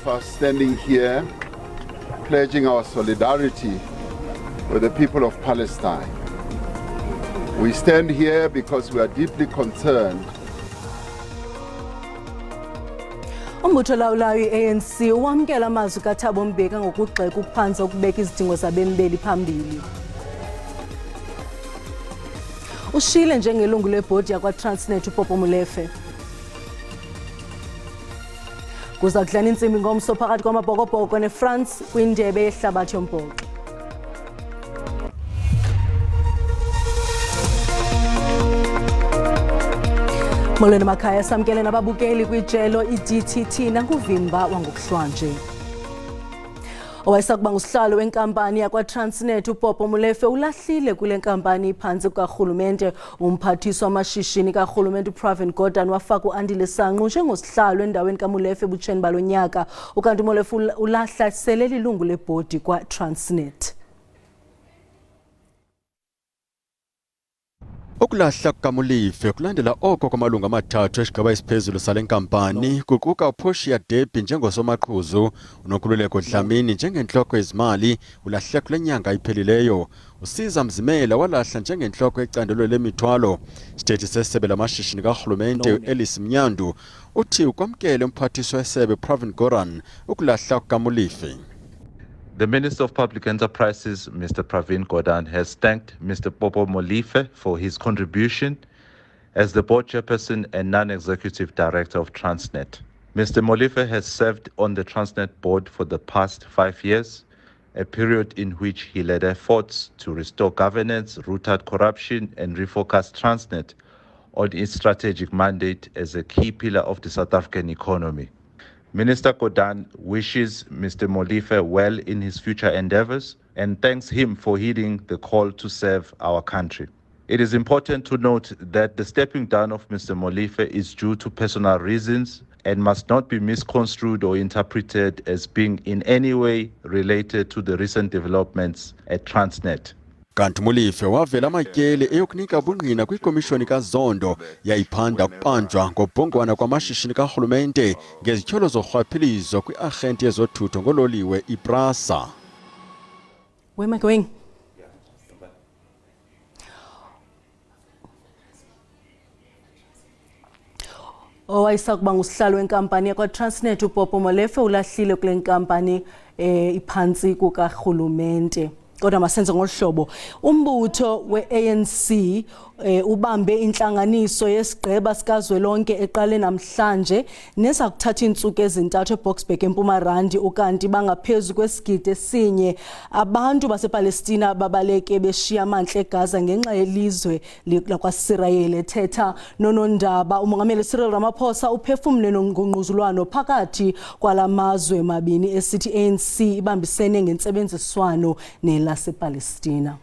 of us standing here, pledging our solidarity with the people of Palestine. We stand here because we are deeply concerned. Umbutho lawulayo i-ANC wamkela amazwi kaThabo Mbeki ngokugxeka ukuphantsi ukubeka izidingo zabemi phambili. Ushile njengelungu lebhodi yakwa-Transnet uPopo Molefe. Kuza kudlala intsimbi ngomso phakathi kwamabhokobhoko neFrance kwindebe yehlabathi yombhoxo. Molweni makhaya, samkele nababukeli kwijelo iDTT nanguvimba wangokuhlwanje. Owayesakuba ngusihlalo wenkampani yakwa-Transnet uPopo Molefe ulahlile kule nkampani iphantsi kukarhulumente. Umphathiswa wamashishini karhulumente uPravin Gordhan wafaka uAndile Sanqu njengosihlalo endaweni kaMolefe ebutsheni balo nyaka, ukanti uMolefe ulahla sele lilungu lebhodi kwa-Transnet. Ukulahla kukaMolefe kulandela oko kwamalungu amathathu esigaba esiphezulu sale nkampani, kuquka uPortia Debbie njengosomaqhuzu, uNokhululeko Dlamini njengentloko yezimali ulahle kule nyanga iphelileyo. Usiza Mzimela walahla njengentloko yecandelo lemithwalo. Isithethi sesebe lamashishini karhulumente uElice Mnyandu uthi ukwamkele umphathiswa wesebe uPravin Gordhan ukulahla kukaMolefe. The Minister of Public Enterprises, Mr. Pravin Gordhan, has thanked Mr. Popo Molefe for his contribution as the board chairperson and non-executive director of Transnet. Mr. Molefe has served on the Transnet board for the past 5 years, a period in which he led efforts to restore governance, root out corruption, and refocus Transnet on its strategic mandate as a key pillar of the South African economy. Minister Gordhan wishes Mr. Molefe well in his future endeavors and thanks him for heeding the call to serve our country. It is important to note that the stepping down of Mr. Molefe is due to personal reasons and must not be misconstrued or interpreted as being in any way related to the recent developments at Transnet. Kanti Molefe wavela amatyeli eyokunika ubungqina kwikomishoni kaZondo yayiphanda kubanjwa ngobhongwana kwamashishini karhulumente ngezityholo zorhwaphilizo kwi-arhente yezothutho ngololiwe iPrasa. Where am I going? Owayesakuba ngusihlalo wenkampani yakwa-Transnet uPopo Molefe ulahlile kule nkampani iphantsi kukarhulumente. Kodwa masenze ngolhlobo, umbutho we-ANC ubambe intlanganiso yesigqeba sikazwelonke eqale namhlanje neza kuthatha iintsuku ezintathu eBoksburg eMpumalanga, ukanti bangaphezu kwesigidi esinye abantu basePalestina babaleke beshiya amantla eGaza ngenxa yelizwe lakwaSirayeli. Ethetha nonondaba umongameli Cyril Ramaphosa uphefumle ngongquzulwano phakathi kwalamazwe mabini esithi ANC ibambisene ngentsebenziswano lasePalestina.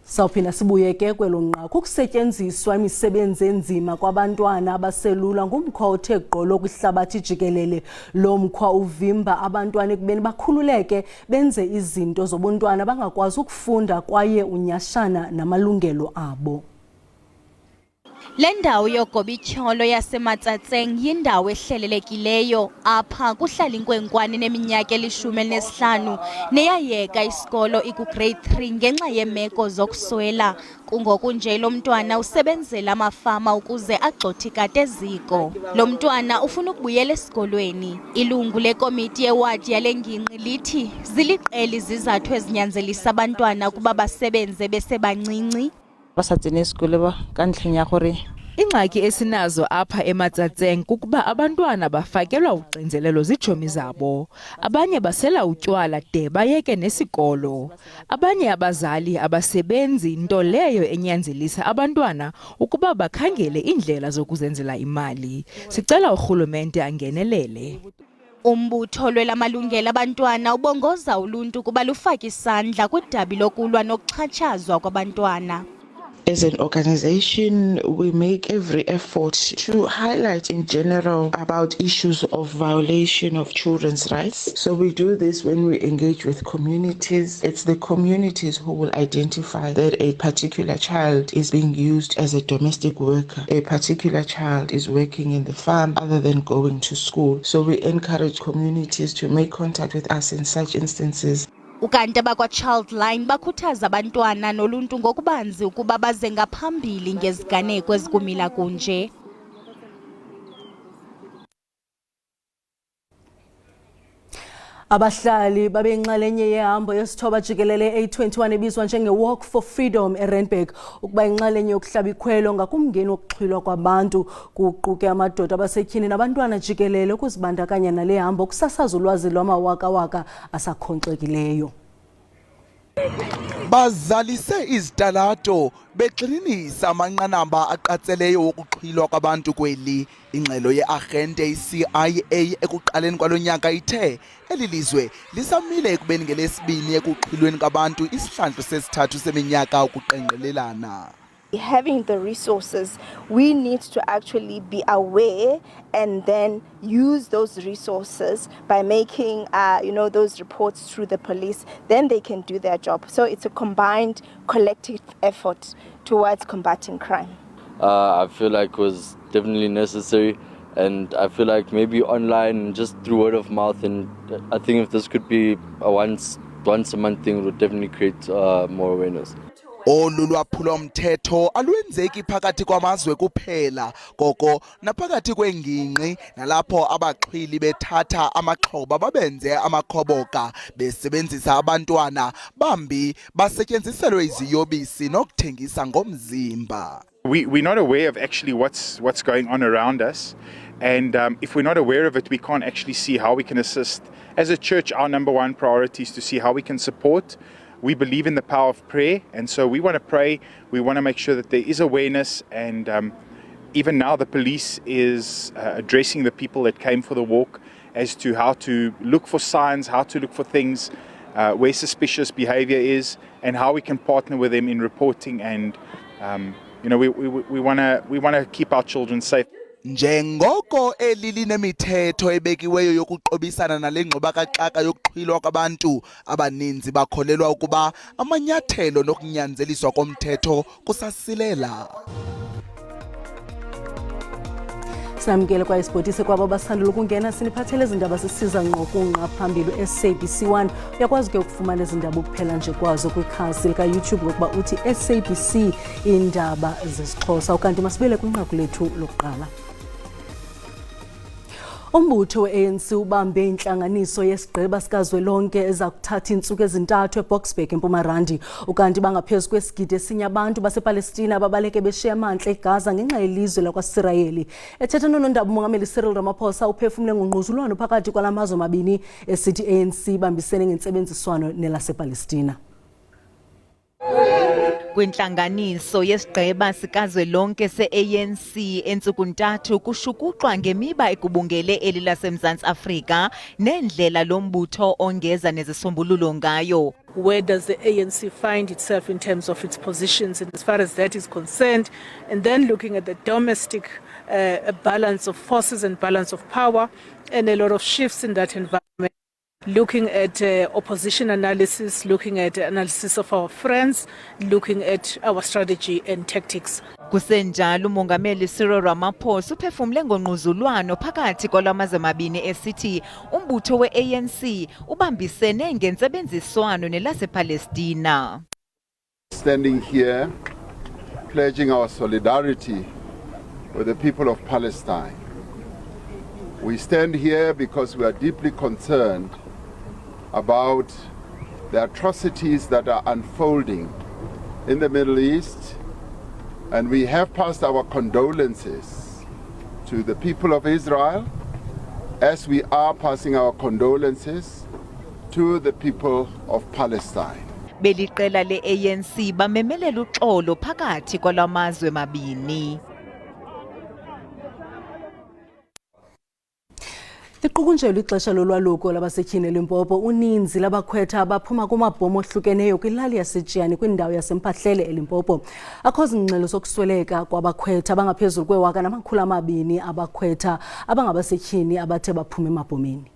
Sawuphinda sibuye ke kwelo nqaku ukusetyenziswa imisebenzi enzima kwabantwana abaselula ngumkhwa othe gqolo kwihlabathi jikelele. Lo mkhwa uvimba abantwana ekubeni bakhululeke benze izinto zobuntwana bangakwazi ukufunda kwaye unyashana namalungelo abo. Le ndawo yogobityholo yaseMatsatseng yindawo ehlelelekileyo apha kuhlala inkwenkwane neminyaka 15 neyayeka isikolo ikugrade 3 ngenxa yeemeko zokuswela. Kungoku nje lo mntwana usebenzela amafama ukuze agxothi kade eziko. Lo mntwana ufuna ukubuyela esikolweni. Ilungu lekomiti yewadi yale ngingqi lithi ziliqela izizathu ezinyanzelisa abantwana ukuba basebenze besebancinci. Ingxaki esinazo apha eMatsatseng kukuba abantwana bafakelwa uxinzelelo ziitshomi zabo. Abanye basela utywala de bayeke nesikolo. Abanye abazali abasebenzi, nto leyo enyanzelisa abantwana ukuba bakhangele indlela zokuzenzela imali. Sicela urhulumente angenelele. Umbutho lwelamalungelo abantwana ubongoza uluntu kuba lufaka isandla kwidabi lokulwa nokuxhatshazwa kwabantwana. As an organization, we make every effort to highlight in general about issues of violation of children's rights. So we do this when we engage with communities. It's the communities who will identify that a particular child is being used as a domestic worker. A particular child is working in the farm other than going to school. So we encourage communities to make contact with us in such instances. Ukanti abakwa-Childline bakhuthaza abantwana noluntu ngokubanzi ukuba baze ngaphambili ngeziganeko ezikumila kunje. Abahlali babeyinxalenye yehambo yesithoba jikelele A21 ebizwa njenge-Walk for Freedom eRandburg ukuba inxalenye yokuhlaba ikhwelo ngakumngeni wokuxhwilwa kwabantu kuquke amadoda abasetyhini nabantwana jikelele ukuzibandakanya nale hambo kusasaza ulwazi lwamawakawaka asakhonkxekileyo. Bazalise izitalato begxininisa amanqanaba aqatseleyo wokuxhwilwa kwabantu kweli. Ingxelo ye-arhente CIA ekuqaleni kwalo nyaka ithe eli lizwe lisamile ekubeni ngelesibini ekuxhwilweni kwabantu isihlandlo sesithathu seminyaka ukuqengqelelana. Having the resources, we need to actually be aware and then use those resources by making, those reports through the police. Then they can do their job. So it's a combined, collective effort towards combating crime. I feel like it was definitely necessary, and I feel like maybe online, just through word of mouth, and I think if this could be a once a month thing, it would definitely create more awareness. Olu lwaphulomthetho alwenzeki phakathi kwamazwe kuphela koko naphakathi kwengingqi nalapho abaxhwili bethatha amaxhoba babenze amakhoboka besebenzisa abantwana bambi basetyenziselwe iziyobisi nokuthengisa ngomzimba. We're not aware of actually what's going on around us, and if we're not aware of it, we can't actually see how we can assist. As a church, our number one priority is to see how we can support. We believe in the power of prayer, and so we want to pray. We want to make sure that there is awareness, and even now the police is addressing the people that came for the walk as to how to look for signs, how to look for things where suspicious behavior is, and how we can partner with them in reporting. And we want to keep our children safe. Njengoko eli linemithetho ebekiweyo yokuqobisana nale ngxubakaxaka yokuxhwilwa kwabantu, abaninzi bakholelwa ukuba amanyathelo nokunyanzeliswa komthetho kusasilela. Sinamkele kwa isibhotise kwabo basandula ukungena siniphathele izindaba sisiza ngqo kunqa phambili SABC 1. Uyakwazi ke ukufumana izindaba ukuphela nje kwazo kwikhasi lika-YouTube ngokuba uthi SABC Iindaba zesiXhosa. Ukanti masibele kwinqaku lethu lokuqala. Umbutho we-ANC ubambe intlanganiso yesigqeba sikazwelonke eza kuthatha iintsuku ezintathu eBoksburg eMpumarandi. Ukanti bangaphezu kwesigidi esinye abantu basePalestina ababaleke beshiya amantla eGaza ngenxa yelizwe lakwaSirayeli. Ethetha nonondaba umongameli Cyril Ramaphosa uphefumle ngongquzulwano phakathi kwala mazwe mabini esithi ANC ibambisene ngentsebenziswano nelasePalestina. Kwintlanganiso yesigqeba sikazwelonke se-ANC entsuku ntathu kushukuxwa ngemiba ekubungele eli laseMzantsi Afrika nendlela lombutho ongeza nezisombululo ngayo. Where does the ANC find itself in terms of its positions and as far as that is concerned, and then looking at the domestic balance of forces and balance of power and a lot of shifts in that environment. Looking at opposition analysis, looking at analysis of our friends, looking at our strategy and tactics. Kusenjalo umongameli Cyril Ramaphosa uphefumle ngongquzulwano phakathi kwalamazwe mabini esithi umbutho we-ANC ubambisene ngentsebenziswano nelasePalestina. Standing here pledging our solidarity with the people of Palestine. We stand here because we are deeply concerned about the atrocities that are unfolding in the Middle East, and we have passed our condolences to the people of Israel as we are passing our condolences to the people of Palestine. Beliqela le-ANC bamemelela uxolo phakathi kwalamazwe mabini. Liqukunjelwe ixesha lolwaluko labasetyhini eLimpopo. Uninzi labakhwetha abaphuma kumabhomo ohlukeneyo kwilali yaseTshiyane kwindawo yaseMphahlele eLimpopo. Akho zingxelo zokusweleka kwabakhwetha abangaphezulu kwe-1,200 abakhwetha abangabasetyhini abathe baphuma emabhomeni.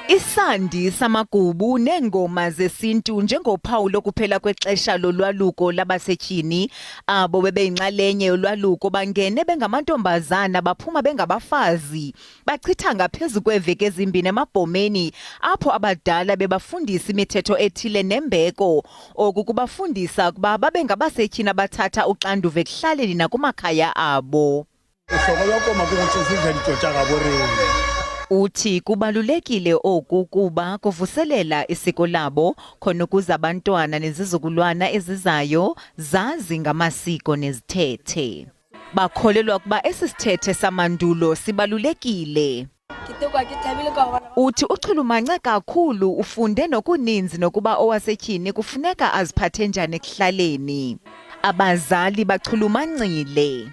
Isandi samagubu neengoma zesintu njengophawu lokuphela kwexesha lolwaluko labasetyhini. Abo bebeyinxalenye yolwaluko bangene bengamantombazana baphuma bengabafazi. Bachitha ngaphezu kweeveki ezimbini emabhomeni apho abadala bebafundisa imithetho ethile nembeko. Oku kubafundisa ukuba babe ngabasetyhini abathatha uxanduva ekuhlaleni nakumakhaya abo. Uthi kubalulekile oku kuba kuvuselela isiko labo khona ukuze abantwana nezizukulwana ezizayo zazi ngamasiko nezithethe. Bakholelwa ukuba esi sithethe samandulo sibalulekile. Uthi uchulumance kakhulu ufunde nokuninzi nokuba owasetyhini kufuneka aziphathe njani ekuhlaleni. Abazali bachulumancile.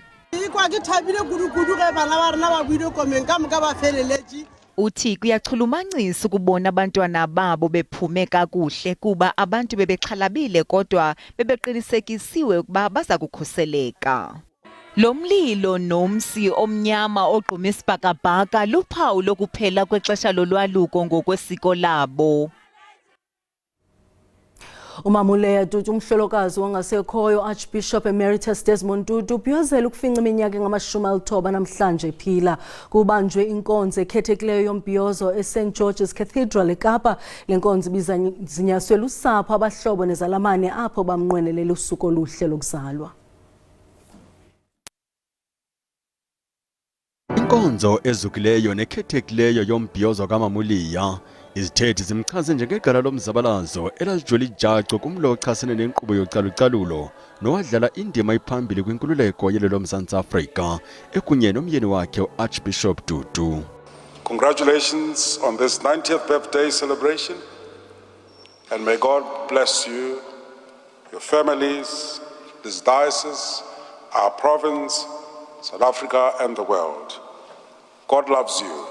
Uthi kuyachulumancisa ukubona abantwana babo bephume kakuhle kuba abantu bebexhalabile kodwa bebeqinisekisiwe ukuba baza kukhuseleka. Lo mlilo nomsi omnyama ogquma isibhakabhaka luphawu lokuphela kwexesha lolwaluko ngokwesiko labo. Umamuleya Tutu, umhlolokazi wangasekhoyo Archbishop Emeritus Desmond Tutu, ubhiyozela ukufinca iminyaka engama-90 namhlanje ephila. Kubanjwe inkonzo ekhethekileyo yombhiyozo eSt George's Cathedral eKapa. Le nkonzo ibizinyaswe lusapho, abahlobo nezalamane apho bamnqwenelela usuku oluhle lokuzalwa. Inkonzo ezukileyo nekhethekileyo yombhiyozo kaMamuliya izithethi zimchaze njengegala lomzabalazo elalijula ijacu kumlo ochasene nenkqubo yocalucalulo nowadlala indima iphambili kwinkululeko yelelo Mzantsi Afrika ekunye nomyeni wakhe uArchbishop Tutu. Congratulations on this 90th birthday celebration, and may God bless you, your families, this diocese, our province, South Africa and the world. God loves you,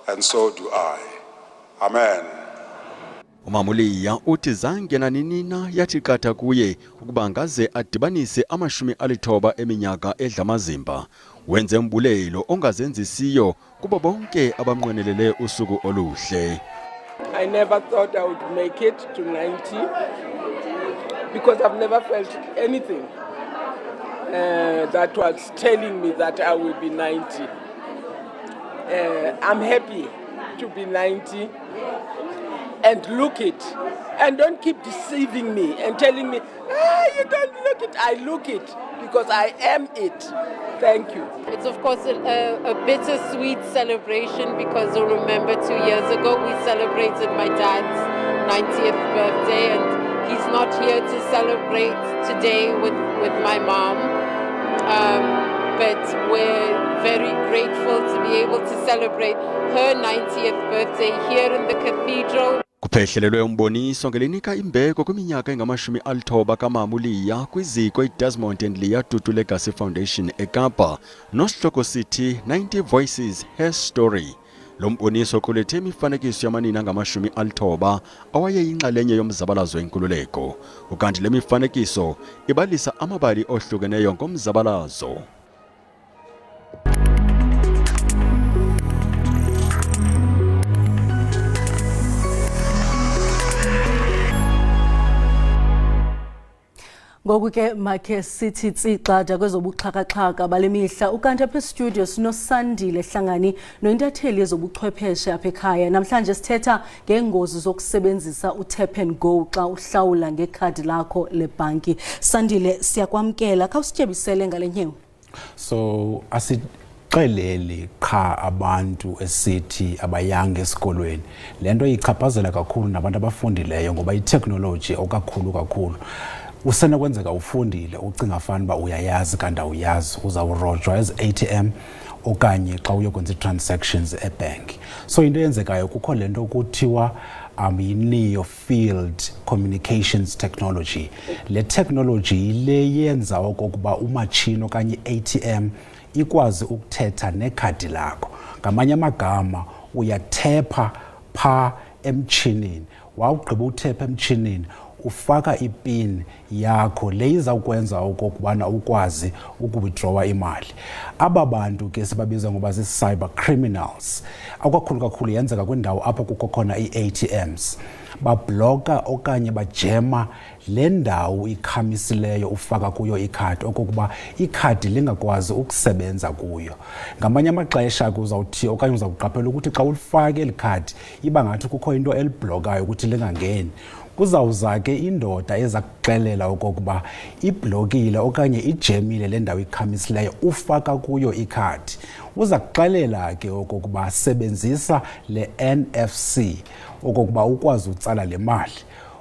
and so do I. Amen. Umamuliya uthi zange naninina yathi qatha kuye ukuba ngaze adibanise 90 eminyaka edlamazimba. Wenze umbulelo ongazenzisiyo kubo bonke abamnqwenelele usuku oluhle. I never thought I would make it to 90 because I've never felt anything that was telling me that I will be 90. I'm happy to be 90 and look it, and don't keep deceiving me and telling me, you don't look it. I look it because I am it. Thank you. It's of course a bittersweet celebration because I remember 2 years ago we celebrated my dad's 90th birthday, and he's not here to celebrate today with my mom. But we're very grateful to be able to celebrate her 90th birthday here in the cathedral. Kuphehlelelwe umboniso ngelinika imbeko kwiminyaka engama-90 kaMamuliya kwiziko iDesmond and Leah Tutu Legacy Foundation eKapa nosihloko sithi 90 Voices Her Story. Lo mboniso kulethe imifanekiso yamanina angama-90 awayeyinxalenye yomzabalazo wenkululeko. Ukanti le mifanekiso ibalisa amabali ohlukeneyo ngomzabalazo. Ngoku ke makhe sithi tsixada kwezobuxhakaxhaka bale mihla ukanti apha studio sinosandile Hlangani nointatheli yezobuchwepheshe apha ekhaya. Namhlanje sithetha ngeengozi zokusebenzisa utap and go xa uhlawula ngekhadi lakho lebhanki. Sandile, siyakwamkela khawusityebisele ngale nyewe. So asixeleli qha abantu esithi abayanga esikolweni. Lento ichaphazela kakhulu nabantu abafundileyo ngoba itechnology okakhulu. Usenokwenzeka ufundile ucinga fana uyayazi kanti awuyazi, uzawurojwa as ATM okanye xa uyokwenza transactions ebank. So into eyenzekayo kukho lento kuthiwa near field communications technology. Le technology le yenza okokuba umachino okanye ATM ikwazi ukuthetha nekhadi lakho. Ngamanye amagama uyathepha pha emtshinini, wawugqiba uthepha emtshinini ufaka ipin yakho le izawukwenza okokubana ukwazi ukuwithdrawa imali. Aba bantu ke sibabiza ngoba zi-cyber criminals. Kakhulu yenzeka kwindawo apho kukho khona ii-ATMs. Babloka okanye bajema le ndawo ikhamisileyo ufaka kuyo ikhadi okokuba ikhadi lingakwazi ukusebenza kuyo. Ngamanye amaxesha uzawuthi okanye uzawuqaphela ukuthi xa ulifake eli khadi iba ngathi kukho into eliblokayo ukuthi lingangeni. Kuzawuza ke indoda eza kuxelela okokuba iblokile okanye ijemile le ndawo ikhamisileyo ufaka kuyo ikhadi. Uza kuxelela ke okokuba sebenzisa le NFC okokuba ukwazi utsala le mali.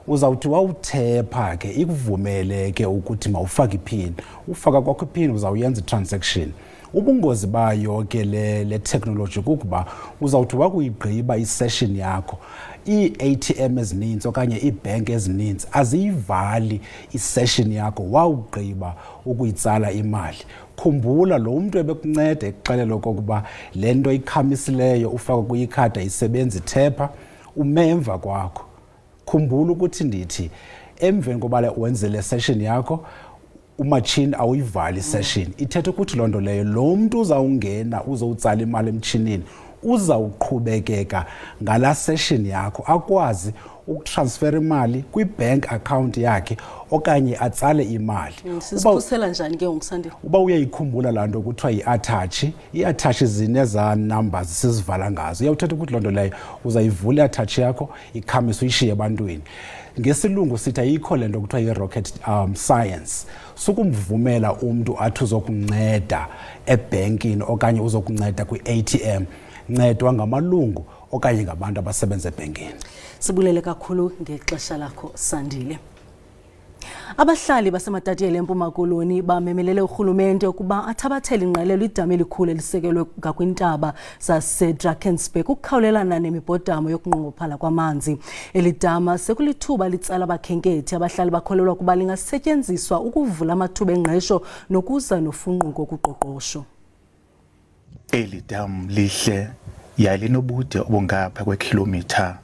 Uzawuthi wawuthepha ke ikuvumele ke ukuthi mawufake ipin. Ufaka kwakho ipin uzawuyenza i-transaction. Ubungozi bayo ke le technology kukuba uzawuthi wakuyigqiba i-session yakho, ii-ATM ezininzi okanye iibhenki ezininzi aziyivali i-session yakho wawugqiba ukuyitsala imali. Khumbula lo mntu ebekunceda ekuxelela okokuba le nto ikhamisileyo ufaka kuyikhadi ayisebenzi, thepha ume emva kwakho. Khumbula ukuthi ndithi emveni koba wenze le session yakho umatshini awuyivali isession. Ithetha ukuthi loo nto leyo lo mntu uzawungena uzowutsala imali emtshinini uzawuqhubekeka ngala session yakho, akwazi ukutransfer imali kwi-bank account yakhe okanye atsale imali. Sizikhusela njani ke ngokusandile? Uba uyayikhumbula laa nto kuthiwa yi-attach, i-attach zineza numbers sizivala ngazo. Iyawuthetha ukuthi loo nto leyo uzayivula i-attach yakho ikhamise uyishiye ebantwini. Ngesilungu sithi ayikho le nto kuthiwa yi-rocket science. Sukumvumela umntu athi uzokunceda ebhenkini okanye uzokunceda kwi-ATM. Ncedwa ngamalungu okanye ngabantu abasebenza ebhenkini. Sibulele kakhulu ngexesha lakho Sandile. Abahlali basematatiyeli eMpuma Koloni bamemelele urhulumente ukuba athabathele ingqalelo idama elikhulu elisekelwe ngakwintaba zaseDrakensberg ukukhawulelana nemibhodamo yokunqongophala kwamanzi. Eli dama sekulithuba litsala abakhenkethi. Abahlali bakholelwa ukuba lingasetyenziswa ukuvula amathuba engqesho nokuza nofunquko kuqoqosho. Eli dam lihle yaye linobude obungapha kwekhilomitha.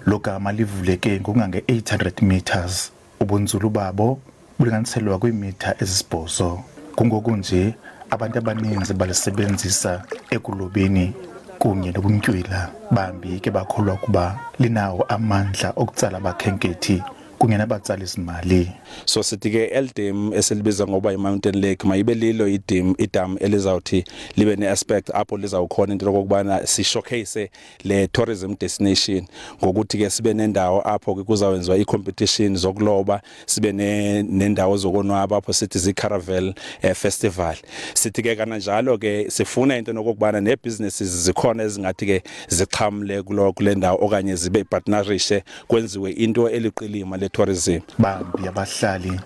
Lo gama livuleke ngokungange-800 meters. Ubunzulu babo bulinganiselwa kwiimitha ezisibhozo. Kungoku nje abantu abaninzi balisebenzisa ekulobeni kunye nobuntywila. Bambi ke bakholwa ukuba linawo amandla okutsala abakhenkethi kunye nabatsalisi-mali. So sithi ke eldam esilibiza ngoba i-mountain lake mayibe lilo idam elizawuthi libe ne-aspect apho lizawukhona into yokokubana si-showcase le tourism destination ngokuthi ke sibe nendawo apho ke kuzawenziwa i-competition zokuloba, sibe nendawo zokonwaba apho sithi zi-caravel festival. Sithi ke kananjalo ke sifuna into yokokubana nee-businesses zikhona ezingathi ke zixhamle kule ndawo okanye zibe partnerishe kwenziwe into eliqilima tourism. Bambi abahlali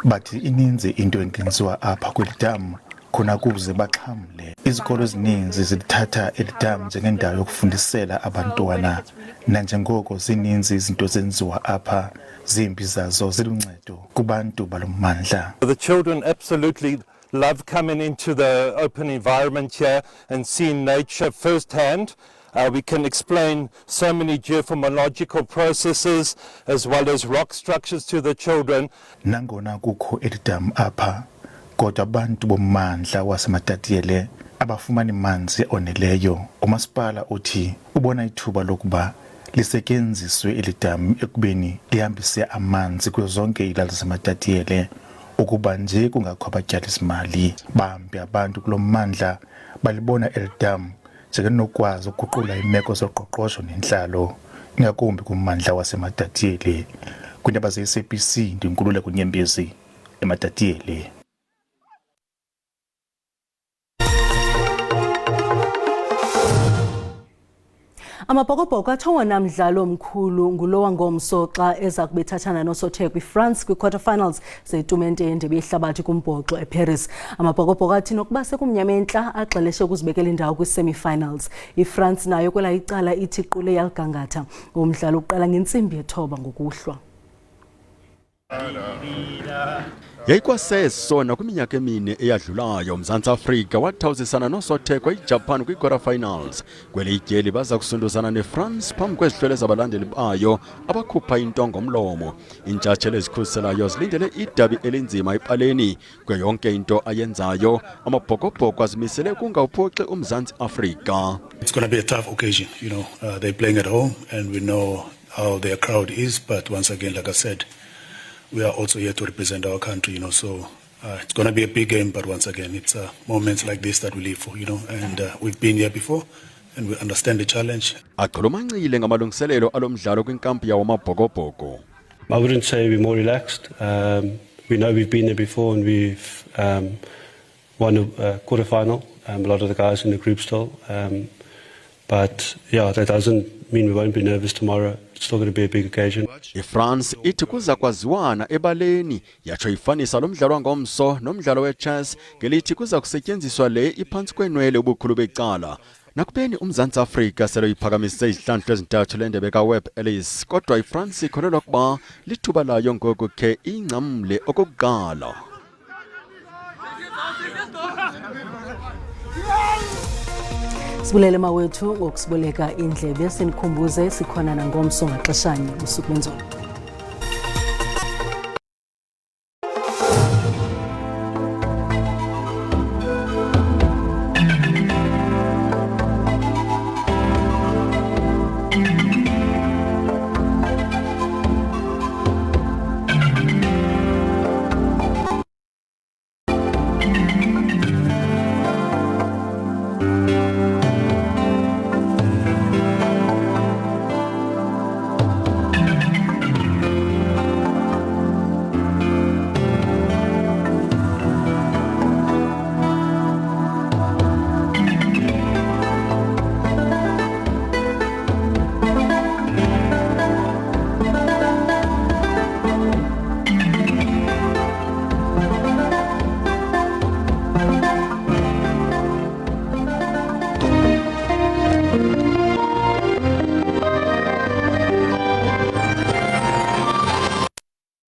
bathi ininzi into engenziwa apha kweli dam khona kuze baxhamle. Izikolo ezininzi zilithatha eli dam njengendawo yokufundisela abantwana, nanjengoko zininzi izinto zenziwa apha zimbi zazo ziluncedo kubantu balommandla. The children absolutely love coming into the open environment here and seeing nature firsthand. We can explain so many geomorphological processes as well as rock structures to the children. Nangona kukho eli dam apha, kodwa abantu bommandla wasematatiyele abafumani manzi oneleyo. Umasipala uthi ubona ithuba lokuba lisetyenziswe eli dam ekubeni lihambise amanzi kuzo zonke iilali zasematatiyele ukuba nje kungakho abatyalisi-mali. Bambi abantu kulo mmandla balibona eli dam njengenokwazi ukuguqula imeko zoqoqosho nentlalo, ingakumbi kummandla wasematatiyeli. Kwiindaba ze-SABC ndiNkululeko Nyembezi ematatiyeli. Amabhokobhoko athongwana mdlalo omkhulu ngulowa ngomso xa eza kubethathana nosotheko iFrance kwi-quarterfinals zetumente yendebe yehlabathi kumbhoxo eParis. Amabhokobhoko athi nokuba sekumnyama entla agxeleshe ukuzibekela indawo kwi-semi-finals. iFrance nayo kwela icala ithi qule yaligangatha. Umdlalo uqala ngentsimbi 9 ngokuhlwa. Yayikwaseso nakwiminyaka emine eyadlulayo uMzantsi Afrika wathawuzisana nosotheko iJapan kwi-quarter finals. Kweli ityeli baza kusunduzana neFrance phambi kwezihlwele zabalandeli bayo abakhupha into ngomlomo. Intshatsheli ezikhuselayo zilindele idabi elinzima epaleni. Kwe yonke into ayenzayo amabhokobhoko azimisele kungawuphoxi uMzantsi Afrika. It's going to be a tough occasion, you know. They're playing at home and we know how their crowd is, but once again, like I said, we are also here to represent our country, you know, so it's going to be a big game, but once again, it's moments like this that we live for, you know, and we've been here before and we understand the challenge. Aqhulumancile ngamalungiselelo alomdlalo kwinkampu yawo amabhokobhoko. I wouldn't say we're more relaxed. We know we've been there before and we've won a quarterfinal, a lot of the guys in the group still. But yeah, that doesn't mean we won't be nervous tomorrow. It's still going to be a big occasion. France ithi kuza kwaziwana ebaleni yatsho ifanisa lo mdlalo ngomso nomdlalo wechess ngelithi kuza kusetyenziswa le iphantsi kwenwele ubukhulu becala. Nakubeni uMzantsi Afrika sele iphakamise izihlandlo ezintathu lendebe kaWebb Ellis, kodwa iFrance ikholelwa kuba lithuba layo ngoku ke ingcamle okokuqala. Sibulele mawethu ngokusiboleka indlebe, sinikhumbuze sikhona nangomso ngaxeshanye usuku lwenzolo.